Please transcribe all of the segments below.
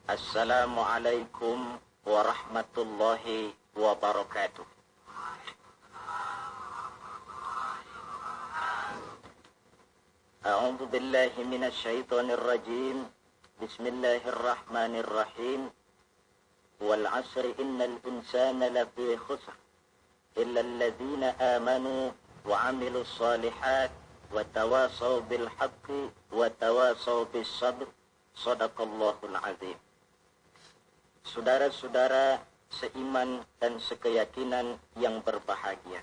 Assalamualaikum warahmatullahi wabarakatuh. A'udzu billahi minasy syaithanir rajim. Bismillahirrahmanirrahim. Wal 'asri innal insana lafi khusr illa alladzina amanu wa 'amilus shalihat wa tawasaw bil haqqi wa tawasaw bis sabr. Shadaqallahul 'azim. Saudara-saudara seiman dan sekeyakinan yang berbahagia.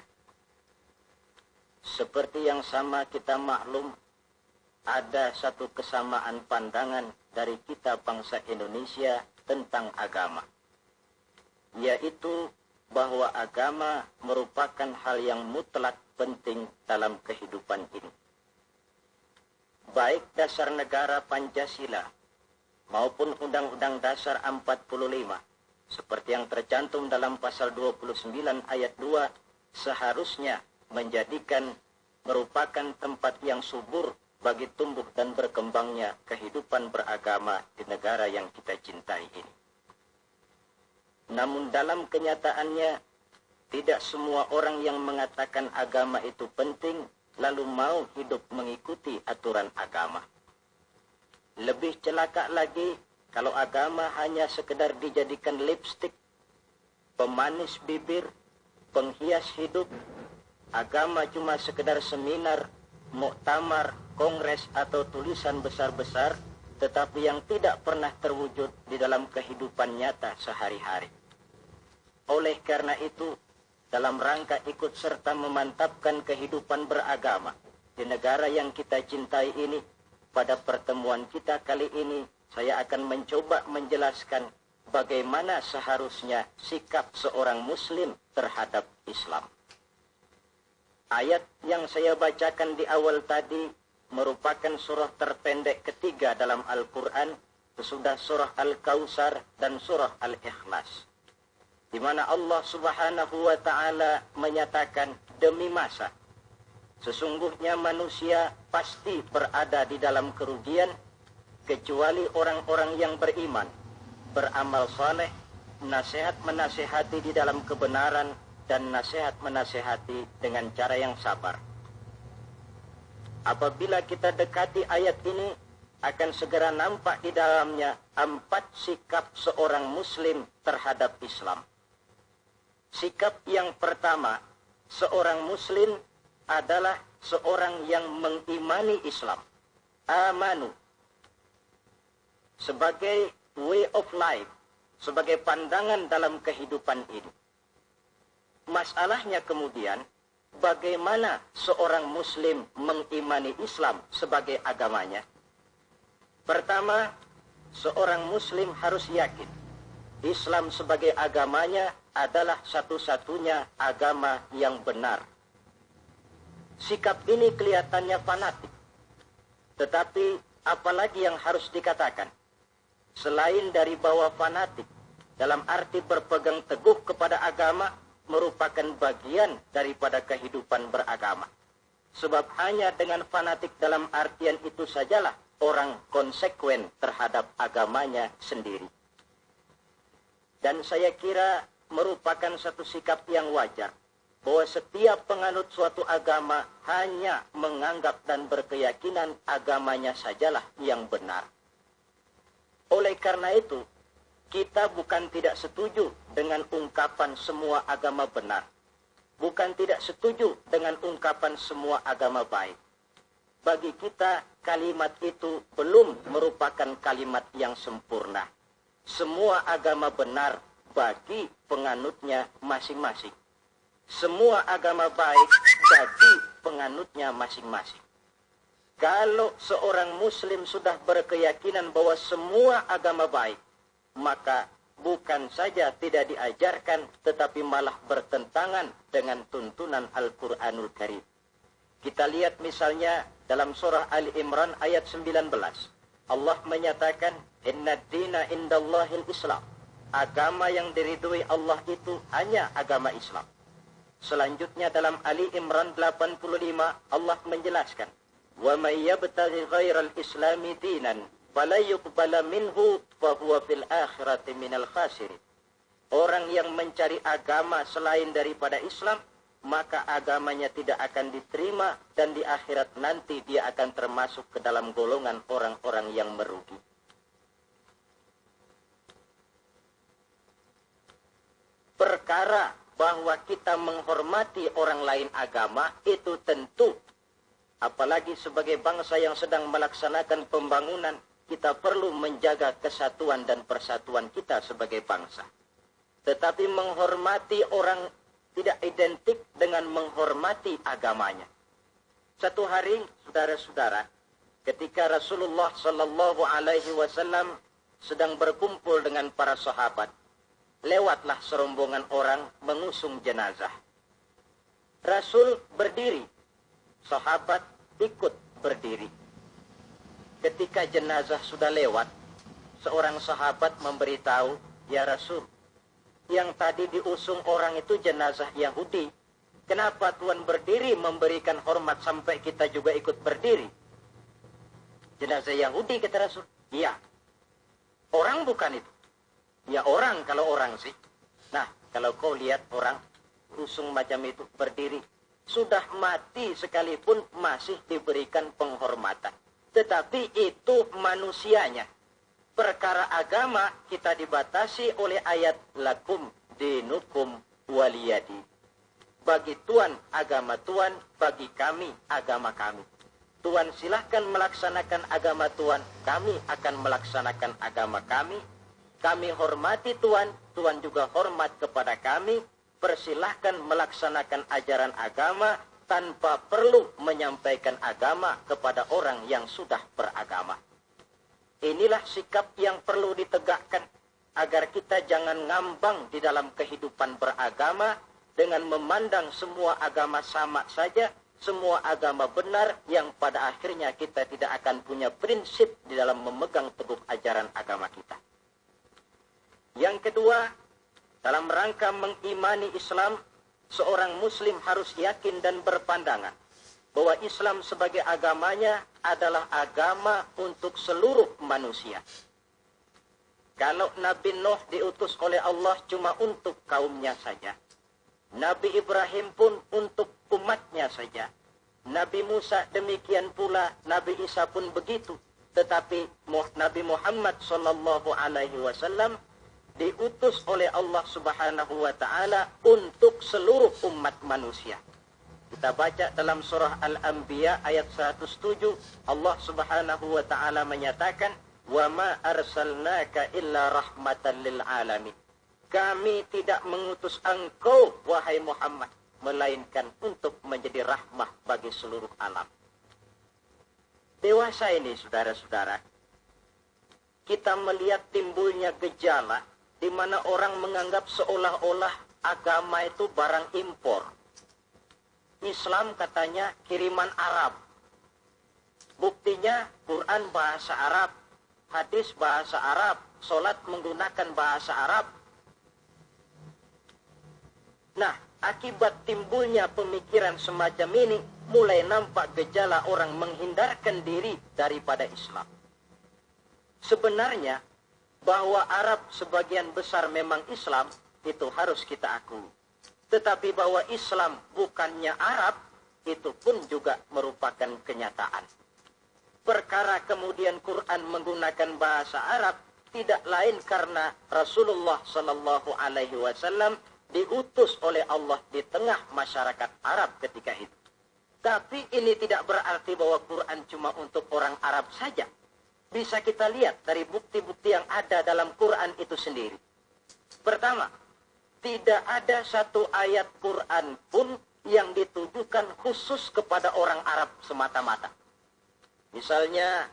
Seperti yang sama kita maklum, ada satu kesamaan pandangan dari kita bangsa Indonesia tentang agama, yaitu bahwa agama merupakan hal yang mutlak penting dalam kehidupan ini. Baik dasar negara Pancasila maupun Undang-Undang Dasar 45, seperti yang tercantum dalam pasal 29 ayat 2, seharusnya menjadikan merupakan tempat yang subur bagi tumbuh dan berkembangnya kehidupan beragama di negara yang kita cintai ini. Namun dalam kenyataannya, tidak semua orang yang mengatakan agama itu penting, lalu mau hidup mengikuti aturan agama. Lebih celaka lagi kalau agama hanya sekedar dijadikan lipstik, pemanis bibir, penghias hidup. Agama cuma sekedar seminar, muktamar, kongres atau tulisan besar-besar, tetapi yang tidak pernah terwujud di dalam kehidupan nyata sehari-hari. Oleh karena itu, dalam rangka ikut serta memantapkan kehidupan beragama di negara yang kita cintai ini, pada pertemuan kita kali ini, saya akan mencoba menjelaskan bagaimana seharusnya sikap seorang Muslim terhadap Islam. Ayat yang saya bacakan di awal tadi merupakan surah terpendek ketiga dalam Al-Quran, sesudah surah Al-Kautsar dan surah Al-Ikhlas, di mana Allah Subhanahu wa Ta'ala menyatakan, demi masa, sesungguhnya manusia pasti berada di dalam kerugian, kecuali orang-orang yang beriman, beramal saleh, nasihat menasihati di dalam kebenaran, dan nasihat menasihati dengan cara yang sabar. Apabila kita dekati ayat ini, akan segera nampak di dalamnya 4 sikap seorang Muslim terhadap Islam. Sikap yang pertama, seorang Muslim adalah seorang yang mengimani Islam. Amanu. Sebagai way of life, sebagai pandangan dalam kehidupan ini. Masalahnya kemudian, bagaimana seorang Muslim mengimani Islam sebagai agamanya? Pertama, seorang Muslim harus yakin Islam sebagai agamanya adalah satu-satunya agama yang benar. Sikap ini kelihatannya fanatik. Tetapi apalagi yang harus dikatakan? Selain dari bahwa fanatik dalam arti berpegang teguh kepada agama merupakan bagian daripada kehidupan beragama. Sebab hanya dengan fanatik dalam artian itu sajalah orang konsekuen terhadap agamanya sendiri. Dan saya kira merupakan satu sikap yang wajar bahwa setiap penganut suatu agama hanya menganggap dan berkeyakinan agamanya sajalah yang benar. Oleh karena itu, kita bukan tidak setuju dengan ungkapan semua agama benar. Bukan tidak setuju dengan ungkapan semua agama baik. Bagi kita, kalimat itu belum merupakan kalimat yang sempurna. Semua agama benar bagi penganutnya masing-masing. Semua agama baik bagi penganutnya masing-masing. Kalau seorang Muslim sudah berkeyakinan bahwa semua agama baik, maka bukan saja tidak diajarkan, tetapi malah bertentangan dengan tuntunan Al-Quranul Karim. Kita lihat misalnya dalam surah Ali Imran ayat 19. Allah menyatakan, Inna dina indallahil Islam. Agama yang diridhoi Allah itu hanya agama Islam. Selanjutnya dalam Ali Imran 85 Allah menjelaskan, wa may yabtaghi ghairal islami dinan fala yuqbala minhu fa huwa fil akhirati minal khasirin. Orang yang mencari agama selain daripada Islam, maka agamanya tidak akan diterima dan di akhirat nanti dia akan termasuk ke dalam golongan orang-orang yang merugi. Perkara bahwa kita menghormati orang lain agama itu tentu, apalagi sebagai bangsa yang sedang melaksanakan pembangunan, kita perlu menjaga kesatuan dan persatuan kita sebagai bangsa. Tetapi menghormati orang tidak identik dengan menghormati agamanya. Satu hari, saudara-saudara, ketika Rasulullah Sallallahu Alaihi Wasallam sedang berkumpul dengan para sahabat, lewatlah serombongan orang mengusung jenazah. Rasul berdiri, sahabat ikut berdiri. Ketika jenazah sudah lewat, seorang sahabat memberitahu, "Ya Rasul, yang tadi diusung orang itu jenazah Yahudi. Kenapa Tuhan berdiri memberikan hormat sampai kita juga ikut berdiri?" Jenazah Yahudi, kata Rasul. "Iya." "Orang bukan itu?" "Ya orang, kalau orang sih." Nah, kalau kau lihat orang usung macam itu berdiri, sudah mati sekalipun masih diberikan penghormatan. Tetapi itu manusianya. Perkara agama kita dibatasi oleh ayat lakum dinukum waliyadi. Bagi Tuhan agama Tuhan, bagi kami agama kami. Tuhan silahkan melaksanakan agama Tuhan, kami akan melaksanakan agama kami. Kami hormati Tuhan, Tuhan juga hormat kepada kami. Persilahkan melaksanakan ajaran agama tanpa perlu menyampaikan agama kepada orang yang sudah beragama. Inilah sikap yang perlu ditegakkan agar kita jangan ngambang di dalam kehidupan beragama dengan memandang semua agama sama saja, semua agama benar, yang pada akhirnya kita tidak akan punya prinsip di dalam memegang teguh ajaran agama kita. Yang kedua, dalam rangka mengimani Islam, seorang muslim harus yakin dan berpandangan bahwa Islam sebagai agamanya adalah agama untuk seluruh manusia. Kalau Nabi Nuh diutus oleh Allah cuma untuk kaumnya saja. Nabi Ibrahim pun untuk umatnya saja. Nabi Musa demikian pula, Nabi Isa pun begitu. Tetapi Nabi Muhammad sallallahu alaihi wasallam diutus oleh Allah Subhanahu wa taala untuk seluruh umat manusia. Kita baca dalam surah Al-Anbiya ayat 107, Allah Subhanahu wa taala menyatakan, "Wa ma arsalnaka illa rahmatan lil alamin." Kami tidak mengutus engkau wahai Muhammad melainkan untuk menjadi rahmah bagi seluruh alam. Dewasa ini, saudara-saudara, kita melihat timbulnya gejala di mana orang menganggap seolah-olah agama itu barang impor. Islam katanya kiriman Arab. Buktinya Quran bahasa Arab, hadis bahasa Arab, sholat menggunakan bahasa Arab. Nah, akibat timbulnya pemikiran semacam ini, mulai nampak gejala orang menghindarkan diri daripada Islam. Sebenarnya, bahwa Arab sebagian besar memang Islam, itu harus kita akui. Tetapi bahwa Islam bukannya Arab, itu pun juga merupakan kenyataan. Perkara kemudian Quran menggunakan bahasa Arab, tidak lain karena Rasulullah Sallallahu Alaihi Wasallam diutus oleh Allah di tengah masyarakat Arab ketika itu. Tapi ini tidak berarti bahwa Quran cuma untuk orang Arab saja. Bisa kita lihat dari bukti-bukti yang ada dalam Quran itu sendiri. Pertama, tidak ada satu ayat Quran pun yang ditujukan khusus kepada orang Arab semata-mata. Misalnya,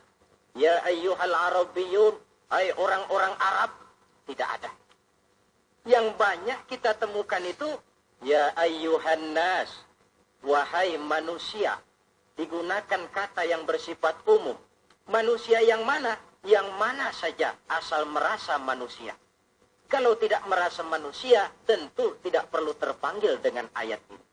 ya ayyuhal arabiyyun, hai orang-orang Arab, tidak ada. Yang banyak kita temukan itu, ya ayyuhan nas, wahai manusia. Digunakan kata yang bersifat umum. Manusia yang mana? Yang mana saja asal merasa manusia. Kalau tidak merasa manusia, tentu tidak perlu terpanggil dengan ayat ini.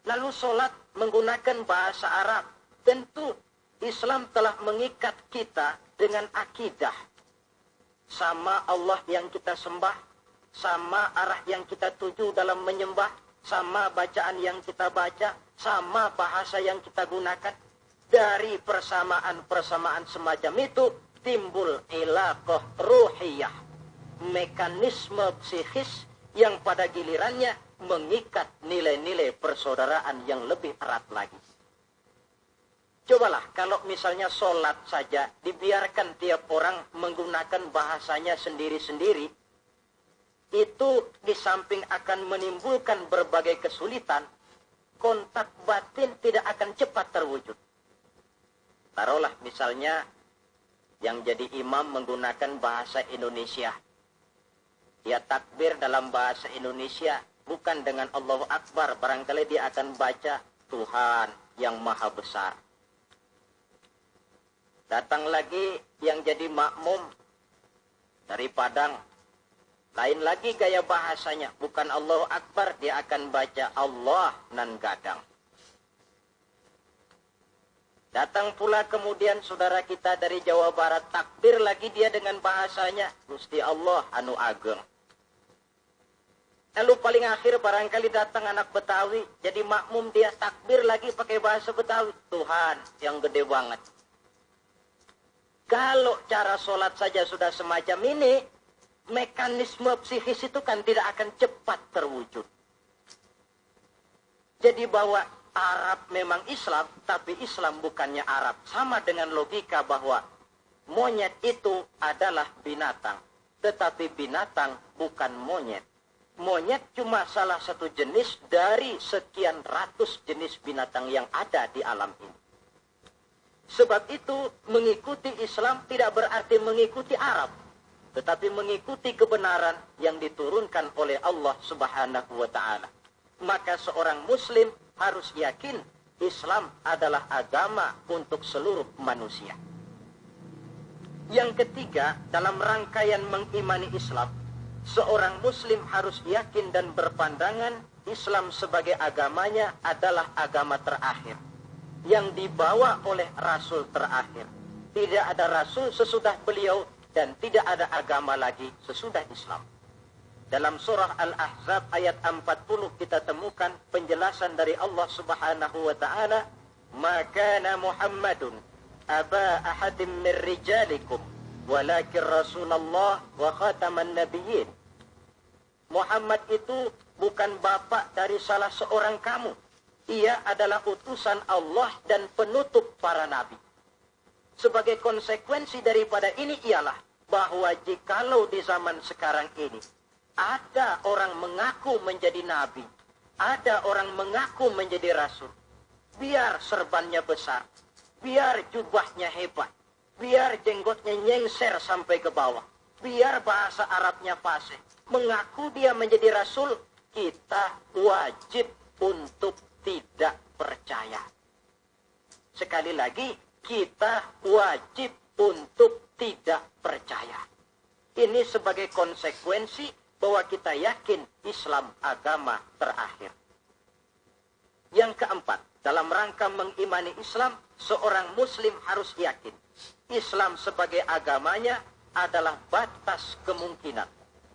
Lalu sholat menggunakan bahasa Arab. Tentu Islam telah mengikat kita dengan akidah. Sama Allah yang kita sembah, sama arah yang kita tuju dalam menyembah, sama bacaan yang kita baca, sama bahasa yang kita gunakan. Dari persamaan-persamaan semacam itu timbul ilaqah ruhiyah, mekanisme psikis yang pada gilirannya mengikat nilai-nilai persaudaraan yang lebih erat lagi. Cobalah kalau misalnya sholat saja dibiarkan tiap orang menggunakan bahasanya sendiri-sendiri, itu di samping akan menimbulkan berbagai kesulitan, kontak batin tidak akan cepat terwujud. Taruhlah misalnya yang jadi imam menggunakan bahasa Indonesia. Dia takbir dalam bahasa Indonesia, bukan dengan Allahu Akbar. Barangkali dia akan baca Tuhan yang Maha Besar. Datang lagi yang jadi makmum dari Padang. Lain lagi gaya bahasanya. Bukan Allahu Akbar, dia akan baca Allah nan gadang. Datang pula kemudian saudara kita dari Jawa Barat, takbir lagi dia dengan bahasanya, Gusti Allah anu ageng. Lalu paling akhir barangkali datang anak Betawi, jadi makmum dia takbir lagi pakai bahasa Betawi, Tuhan yang gede banget. Kalau cara sholat saja sudah semacam ini, mekanisme psikis itu kan tidak akan cepat terwujud. Jadi bahwa Arab memang Islam, tapi Islam bukannya Arab. Sama dengan logika bahwa monyet itu adalah binatang, tetapi binatang bukan monyet. Monyet cuma salah satu jenis dari sekian ratus jenis binatang yang ada di alam ini. Sebab itu mengikuti Islam tidak berarti mengikuti Arab, tetapi mengikuti kebenaran yang diturunkan oleh Allah Subhanahu wa Ta'ala. Maka seorang Muslim harus yakin Islam adalah agama untuk seluruh manusia. Yang ketiga, dalam rangkaian mengimani Islam, seorang Muslim harus yakin dan berpandangan Islam sebagai agamanya adalah agama terakhir, yang dibawa oleh Rasul terakhir. Tidak ada Rasul sesudah beliau dan tidak ada agama lagi sesudah Islam. Dalam surah Al-Ahzab ayat 40 kita temukan penjelasan dari Allah Subhanahu wa Ta'ala, "Ma kana Muhammadun aba ahadim min rijalikum walakin Rasulullah wa khataman nabiyyin." Muhammad itu bukan bapak dari salah seorang kamu. Ia adalah utusan Allah dan penutup para nabi. Sebagai konsekuensi daripada ini ialah bahwa jikalau di zaman sekarang ini ada orang mengaku menjadi nabi, ada orang mengaku menjadi rasul, biar serbannya besar, biar jubahnya hebat, biar jenggotnya nyengser sampai ke bawah, biar bahasa Arabnya fasih, mengaku dia menjadi rasul, kita wajib untuk tidak percaya. Sekali lagi, kita wajib untuk tidak percaya. Ini sebagai konsekuensi bahwa kita yakin Islam agama terakhir. Yang keempat, dalam rangka mengimani Islam, seorang Muslim harus yakin Islam sebagai agamanya adalah batas kemungkinan.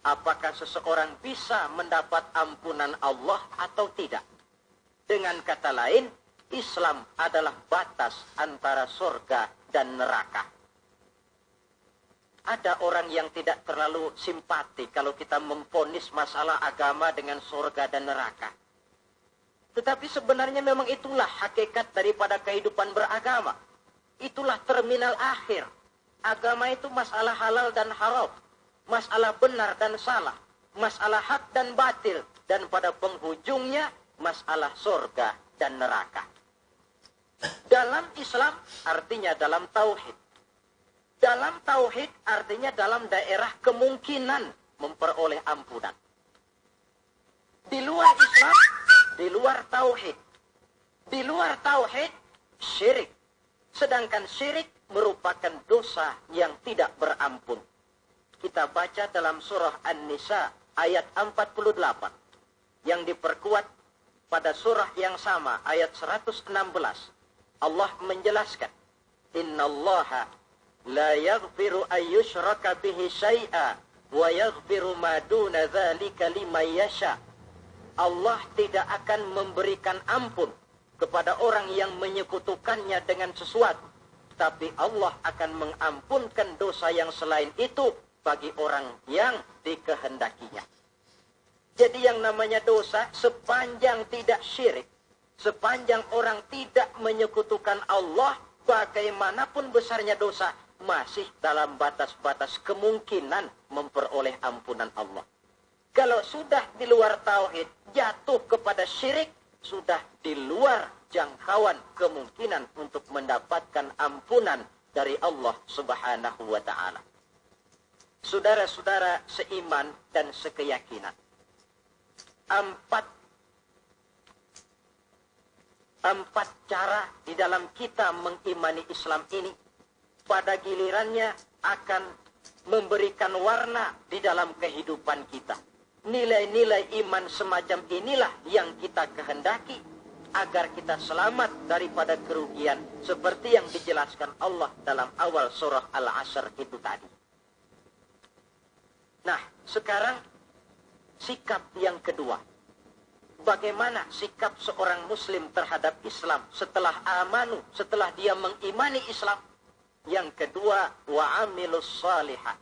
Apakah seseorang bisa mendapat ampunan Allah atau tidak? Dengan kata lain, Islam adalah batas antara surga dan neraka. Ada orang yang tidak terlalu simpati kalau kita memvonis masalah agama dengan surga dan neraka. Tetapi sebenarnya memang itulah hakikat daripada kehidupan beragama. Itulah terminal akhir. Agama itu masalah halal dan haram, masalah benar dan salah, masalah hak dan batil, dan pada penghujungnya masalah surga dan neraka. Dalam Islam artinya dalam tauhid. Dalam tauhid artinya dalam daerah kemungkinan memperoleh ampunan. Di luar Islam, di luar tauhid. Di luar tauhid, syirik. Sedangkan syirik merupakan dosa yang tidak berampun. Kita baca dalam surah An-Nisa ayat 48. Yang diperkuat pada surah yang sama ayat 116. Allah menjelaskan, Innallaha la yaghfiru ayyushraka bihi syai'a wa yaghfiru ma duna dzalika liman yasha. Allah tidak akan memberikan ampun kepada orang yang menyekutukannya dengan sesuatu, tapi Allah akan mengampunkan dosa yang selain itu bagi orang yang dikehendakinya. Jadi yang namanya dosa, sepanjang tidak syirik, sepanjang orang tidak menyekutukan Allah, bagaimanapun besarnya dosa, masih dalam batas-batas kemungkinan memperoleh ampunan Allah. Kalau sudah di luar tauhid, jatuh kepada syirik, sudah di luar jangkauan kemungkinan untuk mendapatkan ampunan dari Allah Subhanahu wa ta'ala. Saudara-saudara seiman dan sekeyakinan, empat cara di dalam kita mengimani Islam ini pada gilirannya akan memberikan warna di dalam kehidupan kita. Nilai-nilai iman semacam inilah yang kita kehendaki agar kita selamat daripada kerugian seperti yang dijelaskan Allah dalam awal surah Al-Asr itu tadi. Nah, sekarang sikap yang kedua. Bagaimana sikap seorang muslim terhadap Islam setelah amanu, setelah dia mengimani Islam? Yang kedua, wa'amilus salihah.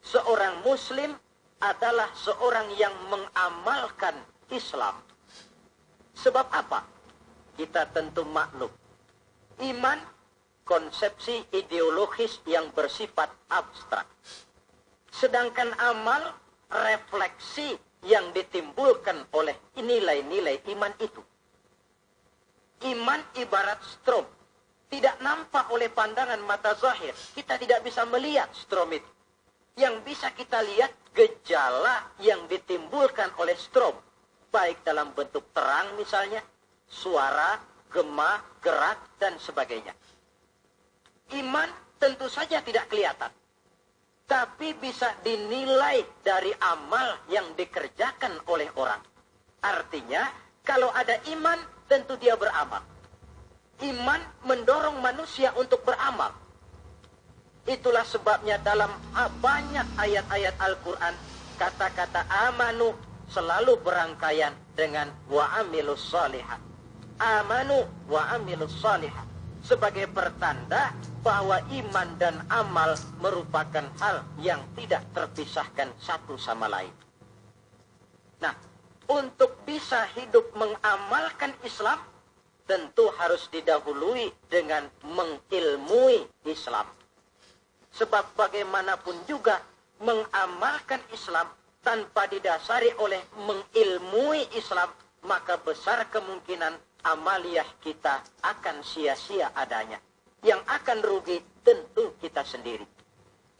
Seorang muslim adalah seorang yang mengamalkan Islam. Sebab apa? Kita tentu maklum. Iman, konsepsi ideologis yang bersifat abstrak. Sedangkan amal, refleksi yang ditimbulkan oleh nilai-nilai iman itu. Iman ibarat strom. Tidak nampak oleh pandangan mata zahir. Kita tidak bisa melihat strom itu. Yang bisa kita lihat gejala yang ditimbulkan oleh strom. Baik dalam bentuk terang misalnya, suara, gema, gerak, dan sebagainya. Iman tentu saja tidak kelihatan. Tapi bisa dinilai dari amal yang dikerjakan oleh orang. Artinya, kalau ada iman, tentu dia beramal. Iman mendorong manusia untuk beramal. Itulah sebabnya dalam banyak ayat-ayat Al-Quran, kata-kata amanu selalu berangkaian dengan wa'amilus salihah. Amanu wa'amilus salihah. Sebagai pertanda bahwa iman dan amal merupakan hal yang tidak terpisahkan satu sama lain. Nah, untuk bisa hidup mengamalkan Islam, tentu harus didahului dengan mengilmui Islam. Sebab bagaimanapun juga mengamalkan Islam tanpa didasari oleh mengilmui Islam, maka besar kemungkinan amaliyah kita akan sia-sia adanya. Yang akan rugi tentu kita sendiri.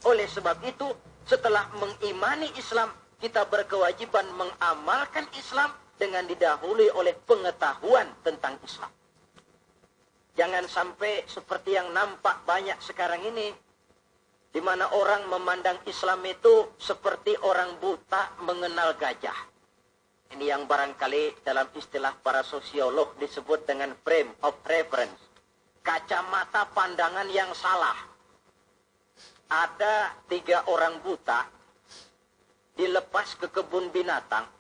Oleh sebab itu, setelah mengimani Islam, kita berkewajiban mengamalkan Islam dengan didahului oleh pengetahuan tentang Islam. Jangan sampai seperti yang nampak banyak sekarang ini, di mana orang memandang Islam itu seperti orang buta mengenal gajah. Ini yang barangkali dalam istilah para sosiolog disebut dengan frame of reference. Kacamata pandangan yang salah. Ada 3 orang buta dilepas ke kebun binatang,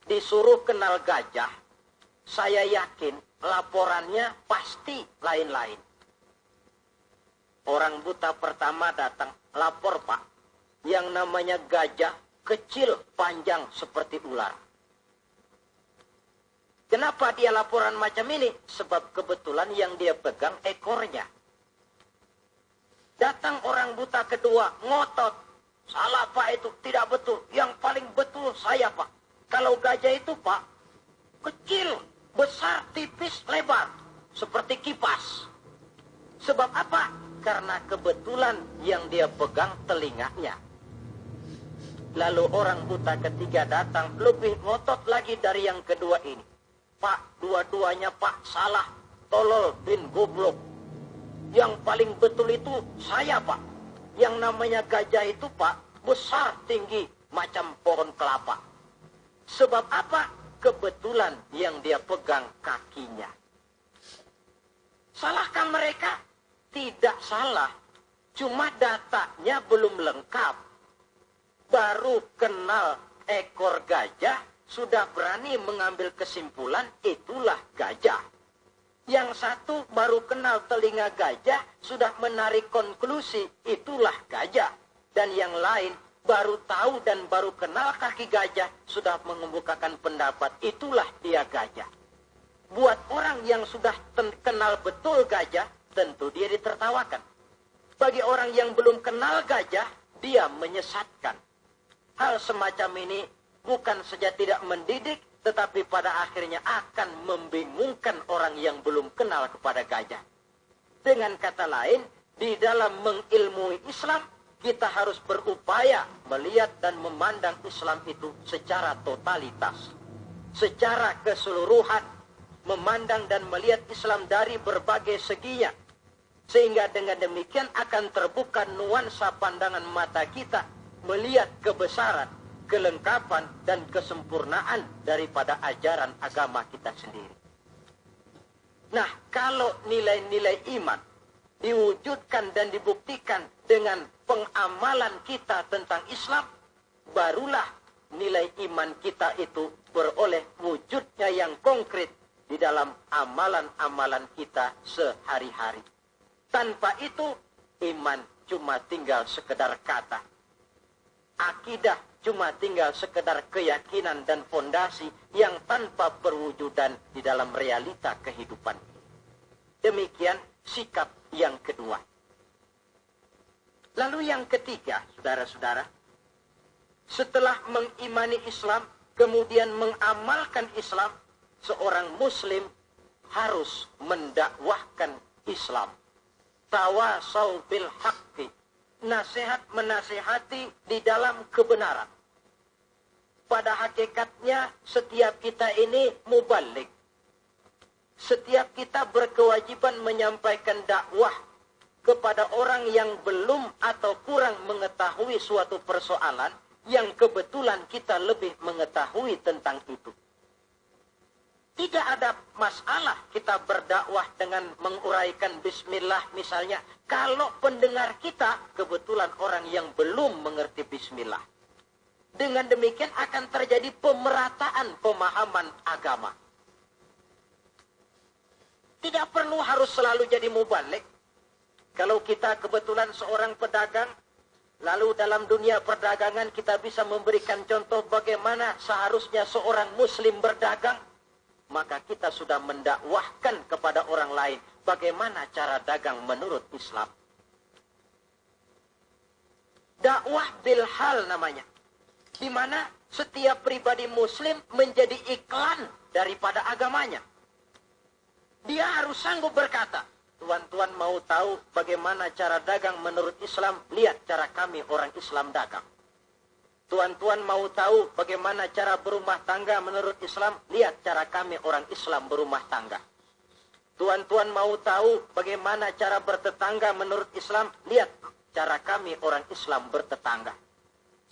disuruh kenal gajah. Saya yakin laporannya pasti lain-lain. Orang buta pertama datang, lapor Pak, yang namanya gajah kecil panjang seperti ular. Kenapa dia laporan macam ini? Sebab kebetulan yang dia pegang ekornya. Datang orang buta kedua, ngotot. Salah Pak itu, tidak betul. Yang paling betul saya Pak. Kalau gajah itu Pak, kecil, besar, tipis, lebar. Seperti kipas. Sebab apa? Karena kebetulan yang dia pegang telinganya. Lalu orang buta ketiga datang, lebih ngotot lagi dari yang kedua ini. Pak, dua-duanya Pak salah, tolol bin goblok. Yang paling betul itu saya Pak. Yang namanya gajah itu Pak, besar tinggi macam pohon kelapa. Sebab apa? Kebetulan yang dia pegang kakinya. Salahkah mereka? Tidak salah. Cuma datanya belum lengkap. Baru kenal ekor gajah, sudah berani mengambil kesimpulan, itulah gajah. Yang satu baru kenal telinga gajah, sudah menarik konklusi, itulah gajah. Dan yang lain baru tahu dan baru kenal kaki gajah, sudah mengemukakan pendapat, itulah dia gajah. Buat orang yang sudah kenal betul gajah, tentu dia ditertawakan. Bagi orang yang belum kenal gajah, dia menyesatkan. Hal semacam ini bukan saja tidak mendidik, tetapi pada akhirnya akan membingungkan orang yang belum kenal kepada gajah. Dengan kata lain, di dalam mengilmui Islam, kita harus berupaya melihat dan memandang Islam itu secara totalitas. Secara keseluruhan, memandang dan melihat Islam dari berbagai seginya. Sehingga dengan demikian akan terbuka nuansa pandangan mata kita melihat kebesaran, kelengkapan, dan kesempurnaan daripada ajaran agama kita sendiri. Nah, kalau nilai-nilai iman diwujudkan dan dibuktikan dengan pengamalan kita tentang Islam, barulah nilai iman kita itu beroleh wujudnya yang konkret di dalam amalan-amalan kita sehari-hari. Tanpa itu, iman cuma tinggal sekedar kata. Akidah cuma tinggal sekedar keyakinan dan fondasi yang tanpa perwujudan di dalam realita kehidupan. Demikian sikap yang kedua. Lalu yang ketiga, saudara-saudara, setelah mengimani Islam, kemudian mengamalkan Islam, seorang muslim harus mendakwahkan Islam. Tawasau bil haqqi, nasihat menasihati di dalam kebenaran. Pada hakikatnya setiap kita ini mubalik. Setiap kita berkewajiban menyampaikan dakwah kepada orang yang belum atau kurang mengetahui suatu persoalan yang kebetulan kita lebih mengetahui tentang itu. Tidak ada masalah kita berdakwah dengan menguraikan bismillah misalnya, kalau pendengar kita kebetulan orang yang belum mengerti bismillah. Dengan demikian akan terjadi pemerataan pemahaman agama. Tidak perlu harus selalu jadi mubalik. Kalau kita kebetulan seorang pedagang, lalu dalam dunia perdagangan kita bisa memberikan contoh bagaimana seharusnya seorang muslim berdagang, maka kita sudah mendakwahkan kepada orang lain bagaimana cara dagang menurut Islam. Dakwah bilhal namanya. Di mana setiap pribadi muslim menjadi iklan daripada agamanya. Dia harus sanggup berkata, tuan-tuan mau tahu bagaimana cara dagang menurut Islam? Lihat cara kami orang Islam dagang. Tuan-tuan mau tahu bagaimana cara berumah tangga menurut Islam? Lihat cara kami orang Islam berumah tangga. Tuan-tuan mau tahu bagaimana cara bertetangga menurut Islam? Lihat cara kami orang Islam bertetangga.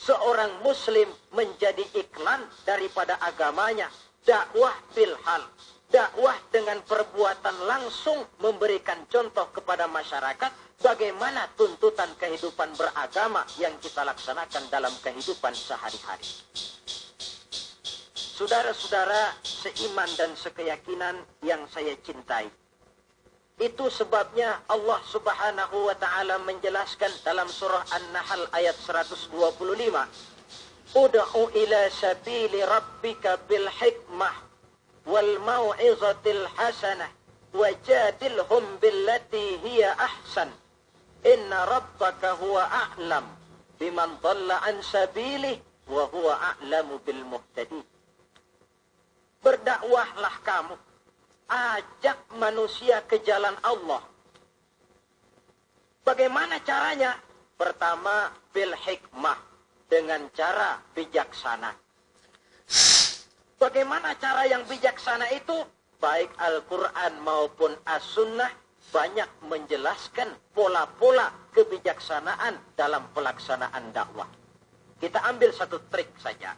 Seorang muslim menjadi iklan daripada agamanya. Dakwah bilhal. Dakwah dengan perbuatan langsung memberikan contoh kepada masyarakat bagaimana tuntutan kehidupan beragama yang kita laksanakan dalam kehidupan sehari-hari. Saudara-saudara seiman dan sekeyakinan yang saya cintai, itu sebabnya Allah Subhanahu wa ta'ala menjelaskan dalam surah An-Nahl ayat 125, Ud'u ila sabili rabbika bil hikmah wal mau'izatil hasanah wajadilhum billati hiya ahsan inna rabbaka huwa a'lam biman dhalla an sabilih wa huwa a'lamu bil muhtadin. Berdakwahlah kamu, ajak manusia ke jalan Allah. Bagaimana caranya? Pertama, bil hikmah, dengan cara bijaksana. Bagaimana cara yang bijaksana itu? Baik Al-Quran maupun As-Sunnah banyak menjelaskan pola-pola kebijaksanaan dalam pelaksanaan dakwah. Kita ambil satu trik saja.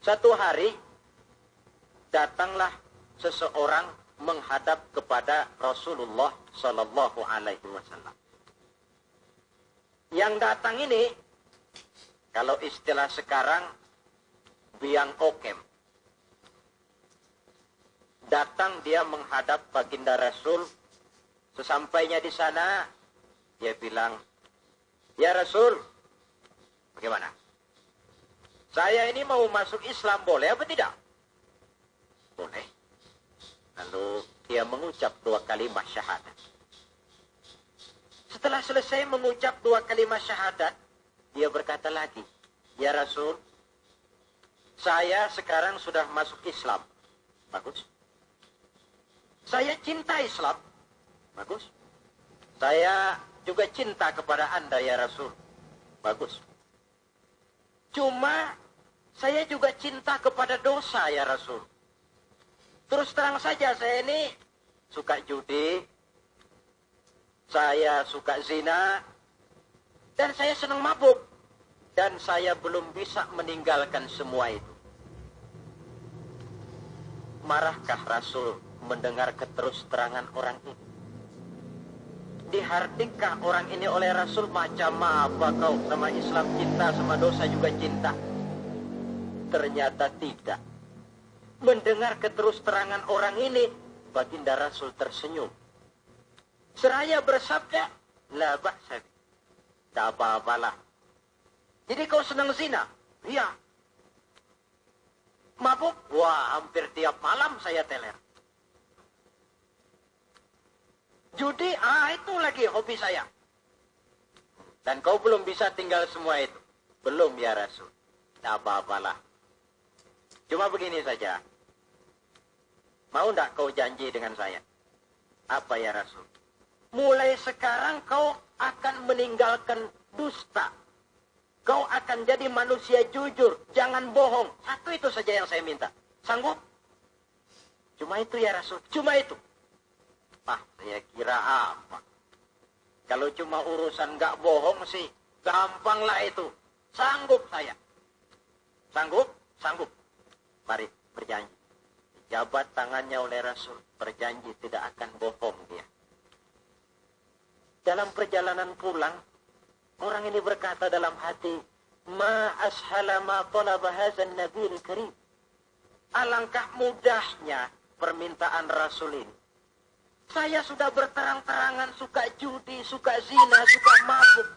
Satu hari, datanglah seseorang menghadap kepada Rasulullah Sallallahu Alaihi Wasallam. Yang datang ini, kalau istilah sekarang, biang okem. Datang dia menghadap baginda Rasul. Sesampainya di sana, dia bilang, "Ya Rasul, bagaimana? Saya ini mau masuk Islam, boleh apa tidak?" Boleh. Lalu dia mengucap 2 kalimat syahadat. Setelah selesai mengucap 2 kalimat syahadat, dia berkata lagi, "Ya Rasul, saya sekarang sudah masuk Islam." Bagus. "Saya cinta Islam." Bagus. "Saya juga cinta kepada Anda, ya Rasul." Bagus. "Cuma saya juga cinta kepada dosa, ya Rasul. Terus terang saja, saya ini suka judi, saya suka zina, dan saya senang mabuk. Dan saya belum bisa meninggalkan semua itu." Marahkah Rasul mendengar keterus-terangan orang ini? Dihardikah orang ini oleh Rasul, "Macam apa kau sama Islam cinta, sama dosa juga cinta?" Ternyata tidak. Mendengar keterus-terangan orang ini, baginda Rasul tersenyum. Seraya bersabda, "La ba'sa, tak apa-apalah. Jadi kau senang zina?" "Iya." "Mabuk?" "Wah, hampir tiap malam saya teler." "Judi?" Itu lagi hobi saya." "Dan kau belum bisa tinggal semua itu?" "Belum ya Rasul." "Tak apa-apalah. Cuma begini saja. Mau enggak kau janji dengan saya?" "Apa ya Rasul?" "Mulai sekarang kau akan meninggalkan dusta. Kau akan jadi manusia jujur, jangan bohong. Satu itu saja yang saya minta. Sanggup?" "Cuma itu ya Rasul." "Cuma itu?" Saya kira apa? Kalau cuma urusan enggak bohong sih, gampanglah itu. Sanggup saya. "Sanggup?" "Sanggup." "Mari berjanji." Jabat tangannya oleh Rasul, berjanji tidak akan bohong dia. Dalam perjalanan pulang, orang ini berkata dalam hati, "Ma ashala ma talaba hadzal nabiyul karim." Alangkah mudahnya permintaan Rasul ini. Saya sudah berterang-terangan suka judi, suka zina, suka mabuk.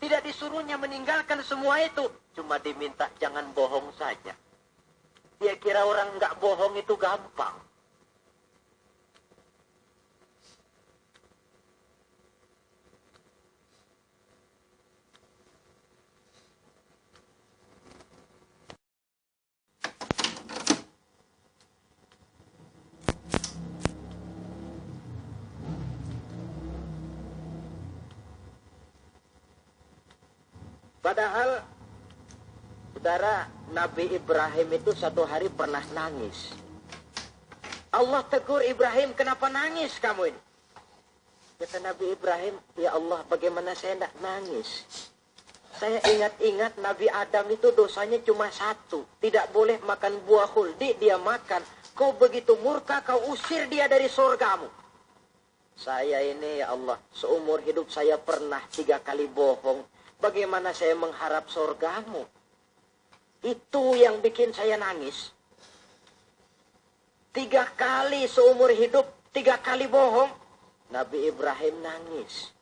Tidak disuruhnya meninggalkan semua itu. Cuma diminta jangan bohong saja. Dia kira orang nggak bohong itu gampang. Padahal, saudara, Nabi Ibrahim itu satu hari pernah nangis. Allah tegur Ibrahim, "Kenapa nangis kamu ini?" Kata Nabi Ibrahim, "Ya Allah, bagaimana saya tidak nangis? Saya ingat-ingat Nabi Adam itu dosanya cuma 1. Tidak boleh makan buah khuldi, dia makan. Kau begitu murka, kau usir dia dari surgamu. Saya ini, ya Allah, seumur hidup saya pernah 3 kali bohong. Bagaimana saya mengharap surgamu?" Itu yang bikin saya nangis. 3 kali seumur hidup, 3 kali bohong. Nabi Ibrahim nangis.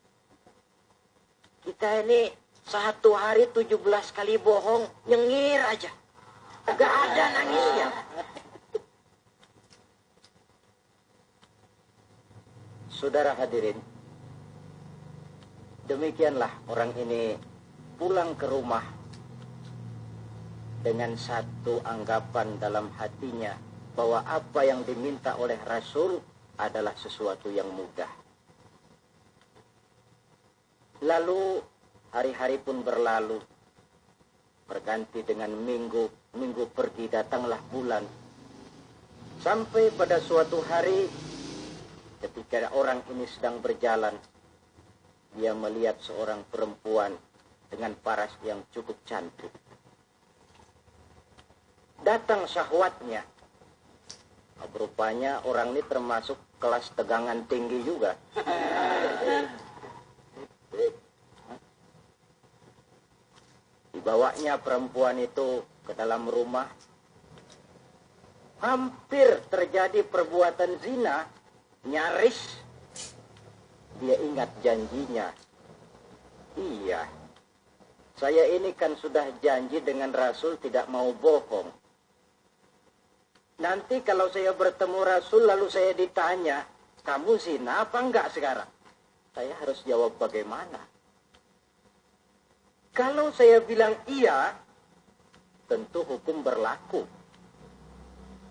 Kita ini 1 hari 17 kali bohong, nyengir aja. Gak ada nangisnya. Saudara hadirin, demikianlah orang ini pulang ke rumah dengan satu anggapan dalam hatinya bahwa apa yang diminta oleh Rasul adalah sesuatu yang mudah. Lalu hari-hari pun berlalu, berganti dengan minggu, minggu pergi, datanglah bulan. Sampai pada suatu hari ketika orang ini sedang berjalan, dia melihat seorang perempuan dengan paras yang cukup cantik. Datang syahwatnya. Rupanya orang ini termasuk kelas tegangan tinggi juga. Dibawanya perempuan itu ke dalam rumah. Hampir terjadi perbuatan zina. Nyaris dia ingat janjinya. Iya, saya ini kan sudah janji dengan Rasul tidak mau bohong. Nanti kalau saya bertemu Rasul lalu saya ditanya, kamu zina apa enggak sekarang? Saya harus jawab bagaimana? Kalau saya bilang iya, tentu hukum berlaku.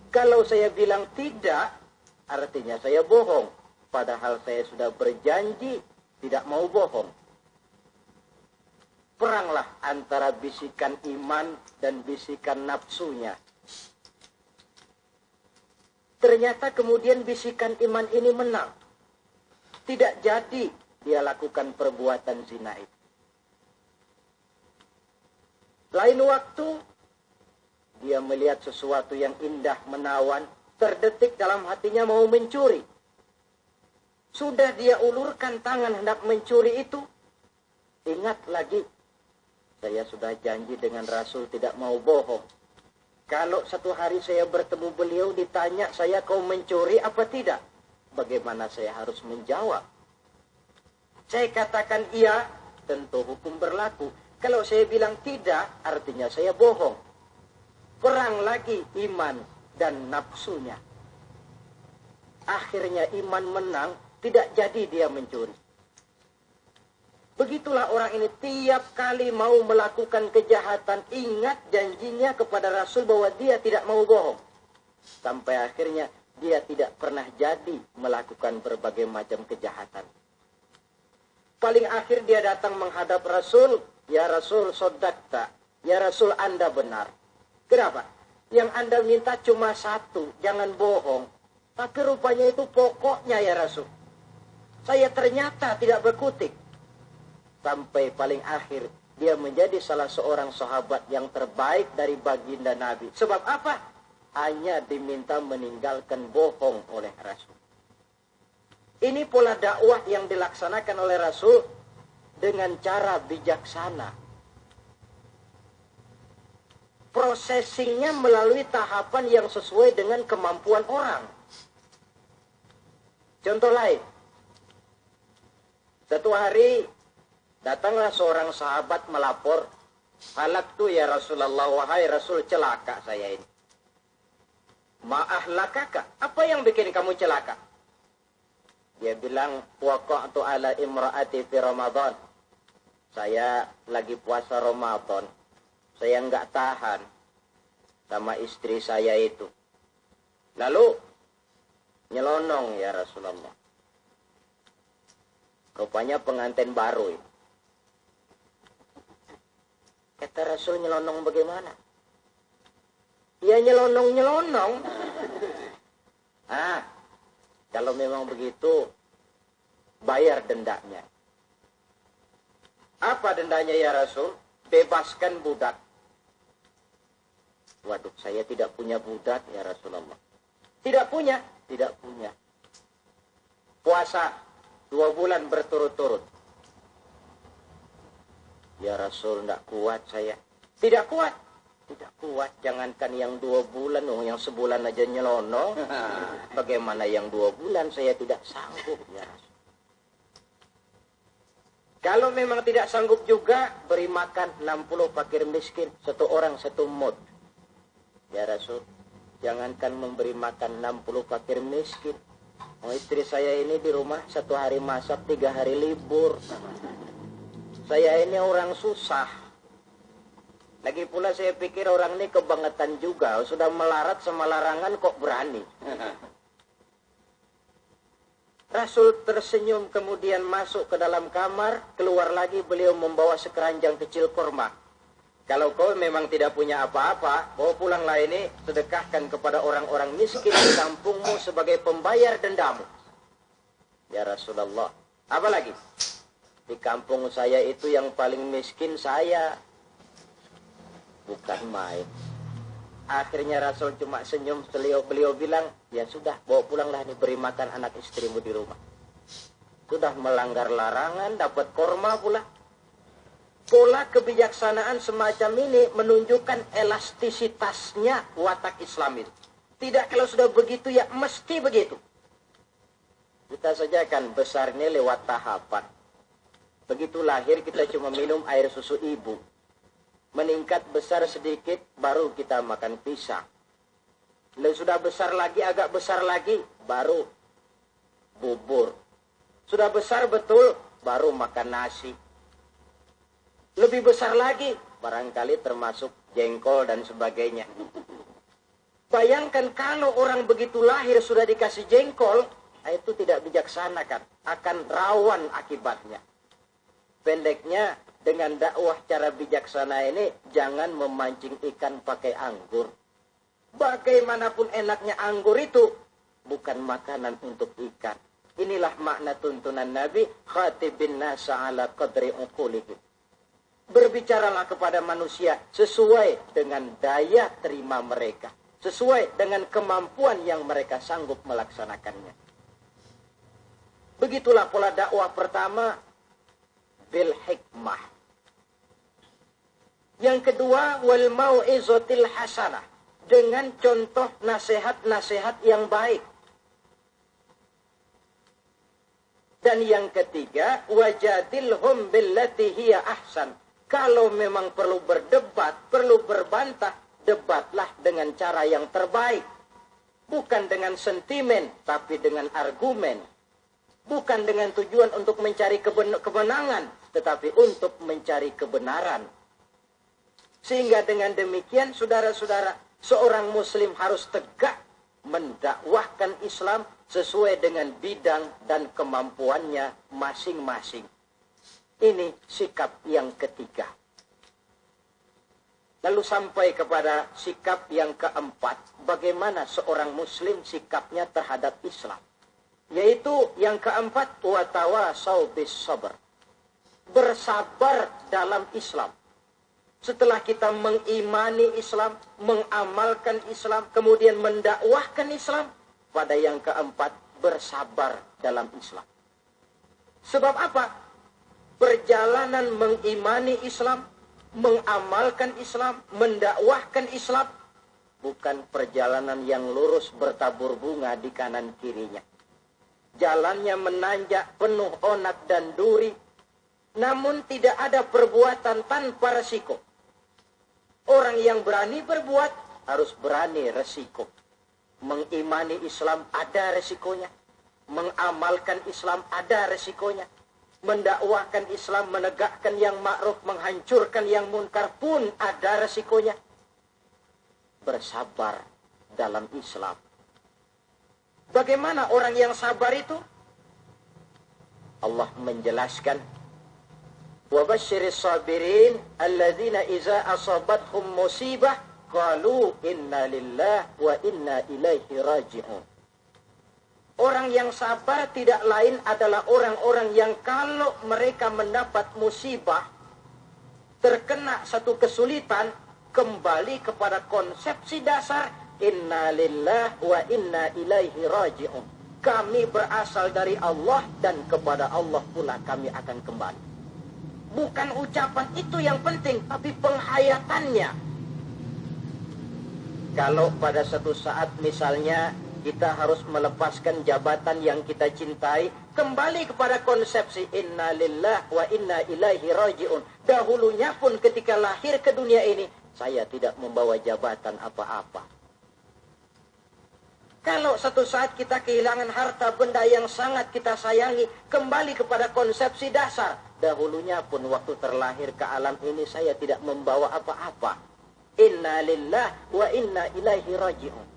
Kalau saya bilang tidak, artinya saya bohong. Padahal saya sudah berjanji tidak mau bohong. Peranglah antara bisikan iman dan bisikan nafsunya. Ternyata kemudian bisikan iman ini menang. Tidak jadi dia lakukan perbuatan zina itu. Lain waktu, dia melihat sesuatu yang indah menawan, terdetik dalam hatinya mau mencuri. Sudah dia ulurkan tangan hendak mencuri itu, ingat lagi, saya sudah janji dengan Rasul tidak mau bohong. Kalau satu hari saya bertemu beliau ditanya saya kau mencuri apa tidak? Bagaimana saya harus menjawab? Saya katakan iya, tentu hukum berlaku. Kalau saya bilang tidak, artinya saya bohong. Perang lagi iman dan nafsunya. Akhirnya iman menang, tidak jadi dia mencuri. Begitulah orang ini tiap kali mau melakukan kejahatan, ingat janjinya kepada Rasul bahwa dia tidak mau bohong. Sampai akhirnya dia tidak pernah jadi melakukan berbagai macam kejahatan. Paling akhir dia datang menghadap Rasul, ya Rasul sodakta, ya Rasul Anda benar. Kenapa? Yang Anda minta cuma satu, jangan bohong. Tapi rupanya itu pokoknya ya Rasul. Saya ternyata tidak berkutik. Sampai paling akhir dia menjadi salah seorang sahabat yang terbaik dari baginda Nabi. Sebab apa? Hanya diminta meninggalkan bohong oleh Rasul. Ini pola dakwah yang dilaksanakan oleh Rasul dengan cara bijaksana. Processingnya melalui tahapan yang sesuai dengan kemampuan orang. Contoh lain. Satu hari datanglah seorang sahabat melapor, halaktu ya Rasulullah, wahai Rasul celaka saya ini. Ma'ahlakaka, apa yang bikin kamu celaka? Dia bilang, waqa'tu ala imra'ati fi Ramadan. Saya lagi puasa Ramadan. Saya enggak tahan sama istri saya itu. Lalu nyelonong ya Rasulullah. Rupanya pengantin baru itu. Kata Rasul, nyelonong bagaimana? Ya nyelonong-nyelonong. Kalau memang begitu, bayar dendanya. Apa dendanya ya Rasul? Bebaskan budak. Waduh, saya tidak punya budak ya Rasulullah. Tidak punya? Tidak punya. Puasa 2 bulan berturut-turut. Ya Rasul, tidak kuat saya. Tidak kuat? Tidak kuat. Jangankan yang 2 bulan, yang sebulan aja nyelonong. Bagaimana yang 2 bulan saya tidak sanggup ya Rasul. Kalau memang tidak sanggup juga, beri makan 60 fakir miskin. 1 orang 1 mud. Ya Rasul, jangankan memberi makan 60 fakir miskin. Istri saya ini di rumah 1 hari masak, 3 hari libur. Saya ini orang susah. Lagi pula saya pikir orang ini kebangetan juga. Sudah melarat sama larangan kok berani. Rasul tersenyum kemudian masuk ke dalam kamar. Keluar lagi beliau membawa sekeranjang kecil kurma. Kalau kau memang tidak punya apa-apa, bawa pulanglah ini, sedekahkan kepada orang-orang miskin di kampungmu sebagai pembayar dendamu. Ya Rasulullah. Apa lagi? Di kampung saya itu yang paling miskin saya. Bukan main. Akhirnya Rasul cuma senyum, beliau bilang, ya sudah, bawa pulanglah ini, beri makan anak istrimu di rumah. Sudah melanggar larangan, dapat korma pula. Pola kebijaksanaan semacam ini menunjukkan elastisitasnya watak Islam itu. Tidak kalau sudah begitu ya mesti begitu. Kita saja kan besarnya lewat tahapan. Begitu lahir kita cuma minum air susu ibu. Meningkat besar sedikit baru kita makan pisang. Lalu sudah besar lagi, agak besar lagi, baru bubur. Sudah besar betul, baru makan nasi. Lebih besar lagi, barangkali termasuk jengkol dan sebagainya. Bayangkan kalau orang begitu lahir sudah dikasih jengkol, itu tidak bijaksana kan, akan rawan akibatnya. Pendeknya, dengan dakwah cara bijaksana ini, jangan memancing ikan pakai anggur. Bagaimanapun enaknya anggur itu, bukan makanan untuk ikan. Inilah makna tuntunan Nabi, khatibin nasa ala qadri uqulihim. Berbicaralah kepada manusia sesuai dengan daya terima mereka. Sesuai dengan kemampuan yang mereka sanggup melaksanakannya. Begitulah pola dakwah pertama, bil hikmah. Yang kedua, wal mau'izatil hasanah. Dengan contoh nasihat-nasihat yang baik. Dan yang ketiga, wajadilhum billati hiya ahsan. Kalau memang perlu berdebat, perlu berbantah, debatlah dengan cara yang terbaik. Bukan dengan sentimen, tapi dengan argumen. Bukan dengan tujuan untuk mencari kemenangan, tetapi untuk mencari kebenaran. Sehingga dengan demikian, saudara-saudara, seorang muslim harus tegak mendakwahkan Islam sesuai dengan bidang dan kemampuannya masing-masing. Ini sikap yang ketiga. Lalu sampai kepada sikap yang keempat, bagaimana seorang muslim sikapnya terhadap Islam. Yaitu yang keempat, wa tawasau bis sabr. Bersabar dalam Islam. Setelah kita mengimani Islam, mengamalkan Islam, kemudian mendakwahkan Islam, pada yang keempat, bersabar dalam Islam. Sebab apa? Perjalanan mengimani Islam, mengamalkan Islam, mendakwahkan Islam, bukan perjalanan yang lurus bertabur bunga di kanan kirinya. Jalannya menanjak, penuh onak dan duri, namun tidak ada perbuatan tanpa resiko. Orang yang berani berbuat harus berani resiko. Mengimani Islam ada resikonya. Mengamalkan Islam ada resikonya. Mendakwahkan Islam, menegakkan yang ma'ruf, menghancurkan yang munkar pun ada resikonya. Bersabar dalam Islam. Bagaimana orang yang sabar itu? Allah menjelaskan, وَبَشِّرِ الصَّابِرِينَ الَّذِينَ إِذَا أَصَابَتْهُمْ مُصِيبَةٌ قَالُوا إِنَّا لِلَّهِ وَإِنَّا إِلَيْهِ رَاجِعُونَ. Orang yang sabar tidak lain adalah orang-orang yang kalau mereka mendapat musibah, terkena satu kesulitan, kembali kepada konsepsi dasar, inna lillah wa inna ilaihi raji'un. Kami berasal dari Allah dan kepada Allah pula kami akan kembali. Bukan ucapan itu yang penting, tapi penghayatannya. Kalau pada satu saat misalnya kita harus melepaskan jabatan yang kita cintai, kembali kepada konsepsi inna lillah wa inna ilaihi raji'un. Dahulunya pun ketika lahir ke dunia ini, saya tidak membawa jabatan apa-apa. Kalau satu saat kita kehilangan harta benda yang sangat kita sayangi, kembali kepada konsepsi dasar. Dahulunya pun waktu terlahir ke alam ini saya tidak membawa apa-apa. Inna lillah wa inna ilaihi raji'un.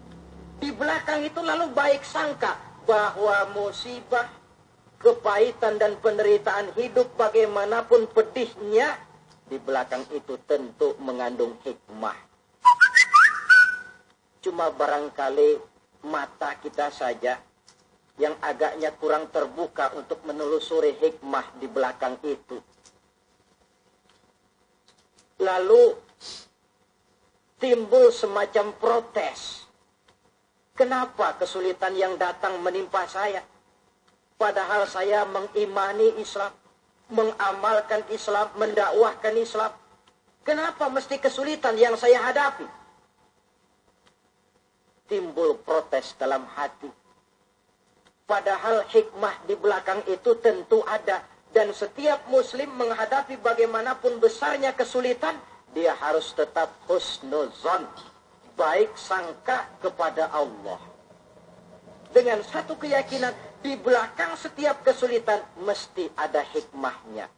Di belakang itu lalu baik sangka bahwa musibah, kepahitan dan penderitaan hidup bagaimanapun pedihnya, di belakang itu tentu mengandung hikmah. Cuma barangkali mata kita saja yang agaknya kurang terbuka untuk menelusuri hikmah di belakang itu. Lalu timbul semacam protes. Kenapa kesulitan yang datang menimpa saya? Padahal saya mengimani Islam, mengamalkan Islam, mendakwahkan Islam. Kenapa mesti kesulitan yang saya hadapi? Timbul protes dalam hati. Padahal hikmah di belakang itu tentu ada. Dan setiap muslim menghadapi bagaimanapun besarnya kesulitan, dia harus tetap husnuzon, baik sangka kepada Allah. Dengan satu keyakinan, di belakang setiap kesulitan mesti ada hikmahnya.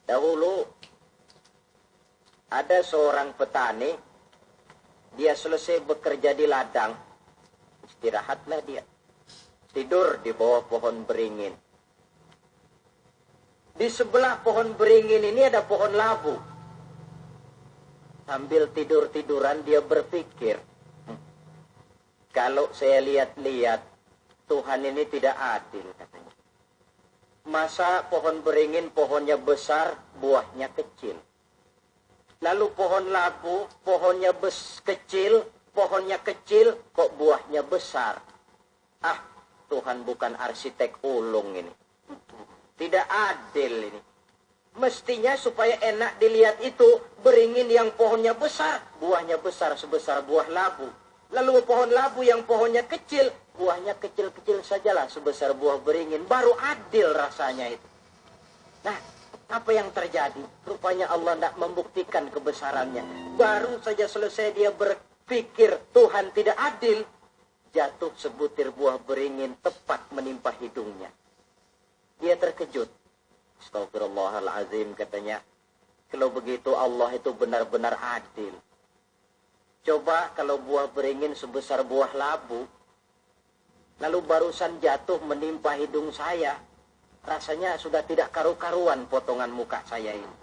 Dahulu ada seorang petani, dia selesai bekerja di ladang, istirahatlah dia, tidur di bawah pohon beringin. Di sebelah pohon beringin ini ada pohon labu. Sambil tidur-tiduran dia berpikir, kalau saya lihat-lihat, Tuhan ini tidak adil, katanya. Masa pohon beringin pohonnya besar, buahnya kecil. Lalu pohon labu, pohonnya pohonnya kecil, kok buahnya besar. Ah, Tuhan bukan arsitek ulung ini. Tidak adil ini. Mestinya supaya enak dilihat itu, beringin yang pohonnya besar, buahnya besar sebesar buah labu. Lalu pohon labu yang pohonnya kecil, buahnya kecil-kecil sajalah sebesar buah beringin. Baru adil rasanya itu. Nah, apa yang terjadi? Rupanya Allah tidak membuktikan kebesarannya. Baru saja selesai dia berpikir Tuhan tidak adil, jatuh sebutir buah beringin tepat menimpa hidungnya. Dia terkejut. Astagfirullahalazim, katanya. Kalau begitu Allah itu benar-benar adil. Coba kalau buah beringin sebesar buah labu, lalu barusan jatuh menimpa hidung saya, rasanya sudah tidak karu-karuan potongan muka saya ini.